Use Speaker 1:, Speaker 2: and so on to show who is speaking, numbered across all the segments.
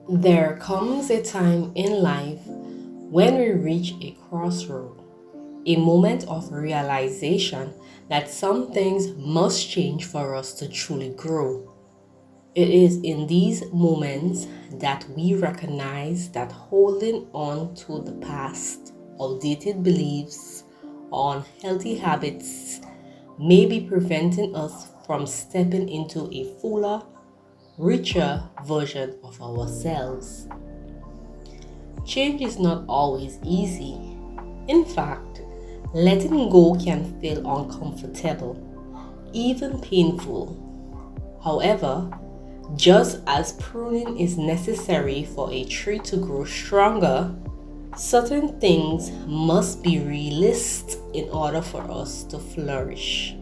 Speaker 1: There comes a time in life when we reach a crossroad, a moment of realization that some things must change for us to truly grow. It is in these moments that we recognize that holding on to the past, outdated beliefs, or unhealthy habits may be preventing us from stepping into a fuller, richer version of ourselves. Change is not always easy. In fact, letting go can feel uncomfortable, even painful. However, just as pruning is necessary for a tree to grow stronger, certain things must be released in order for us to flourish.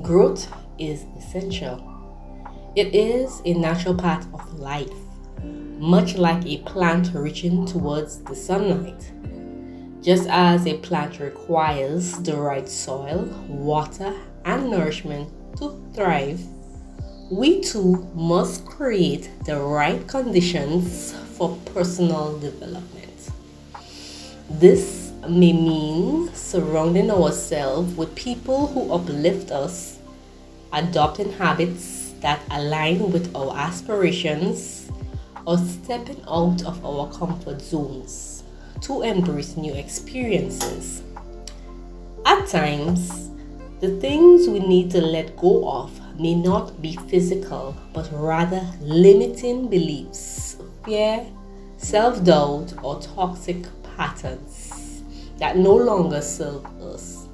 Speaker 1: Growth is essential. It is a natural part of life, much like a plant reaching towards the sunlight. Just as a plant requires the right soil, water, and nourishment to thrive, we too must create the right conditions for personal development. This may mean surrounding ourselves with people who uplift us, adopting habits that align with our aspirations, or stepping out of our comfort zones to embrace new experiences. At times, the things we need to let go of may not be physical, but rather limiting beliefs, fear, self doubt, or toxic patterns that no longer serve us.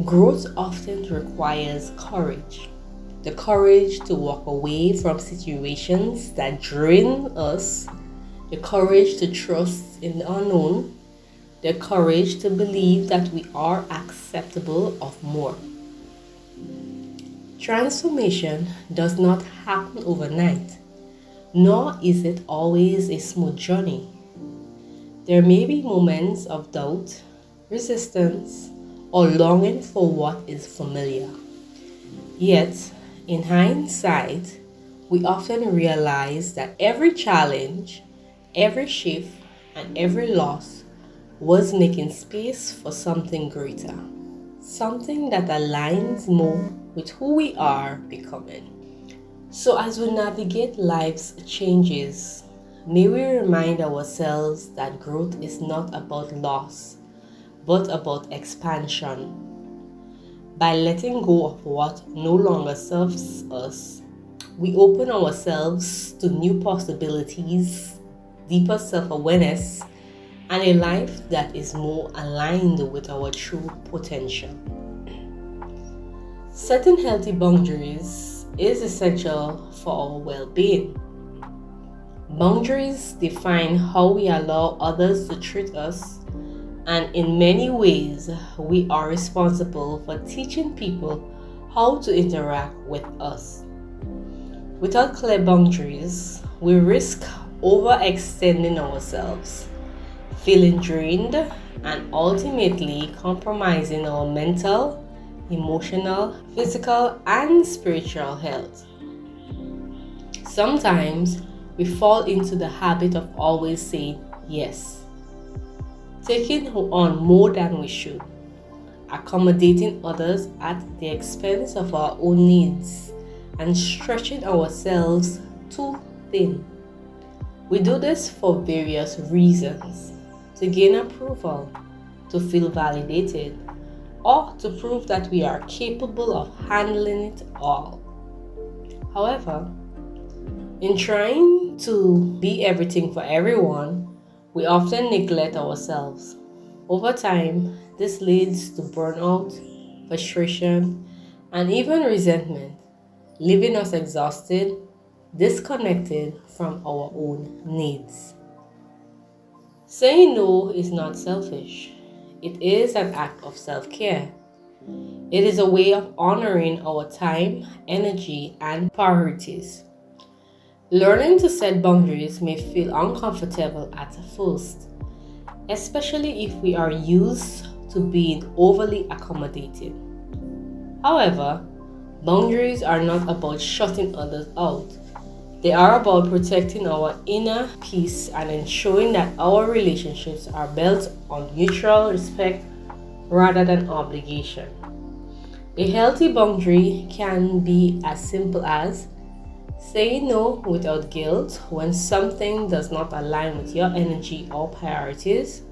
Speaker 1: Growth often requires courage, the courage to walk away from situations that drain us, the courage to trust in the unknown, the courage to believe that we are acceptable of more. Transformation does not happen overnight, nor is it always a smooth journey. There may be moments of doubt, resistance, or longing for what is familiar. Yet, in hindsight, we often realize that every challenge, every shift, and every loss was making space for something greater, something that aligns more with who we are becoming. So, as we navigate life's changes, may we remind ourselves that growth is not about loss, but about expansion. By letting go of what no longer serves us, we open ourselves to new possibilities, deeper self awareness, and a life that is more aligned with our true potential. Setting healthy boundaries is essential for our well being. Boundaries define how we allow others to treat us, and in many ways, we are responsible for teaching people how to interact with us. Without clear boundaries, we risk overextending ourselves, feeling drained, and ultimately compromising our mental, emotional, physical, and spiritual health. Sometimes we fall into the habit of always saying yes, taking on more than we should, accommodating others at the expense of our own needs, and stretching ourselves too thin. We do this for various reasons: to gain approval, to feel validated, or to prove that we are capable of handling it all. However, in trying to be everything for everyone, we often neglect ourselves. Over time, this leads to burnout, frustration, and even resentment, leaving us exhausted, disconnected from our own needs. Saying no is not selfish, it is an act of self care. It is a way of honoring our time, energy, and priorities. Learning to set boundaries may feel uncomfortable at first, especially if we are used to being overly accommodating. However, Boundaries are not about shutting others out. They are about protecting our inner peace and ensuring that our relationships are built on mutual respect rather than obligation. A healthy boundary can be as simple as saying no without guilt when something does not align with your energy or priorities,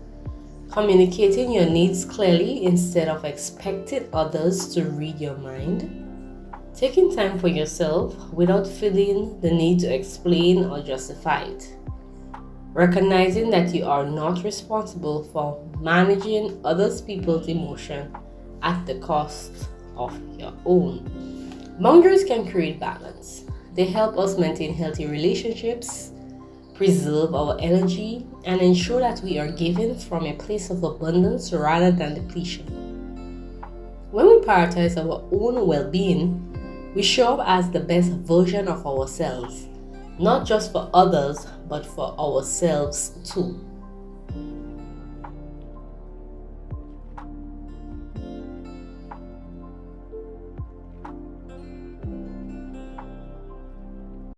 Speaker 1: communicating your needs clearly instead of expecting others to read your mind, taking time for yourself without feeling the need to explain or justify it, recognizing that you are not responsible for managing other people's emotion at the cost of your own. Boundaries can create balance. They help us maintain healthy relationships, preserve our energy, and ensure that we are given from a place of abundance rather than depletion. When we prioritize our own well-being, we show up as the best version of ourselves, not just for others, but for ourselves too.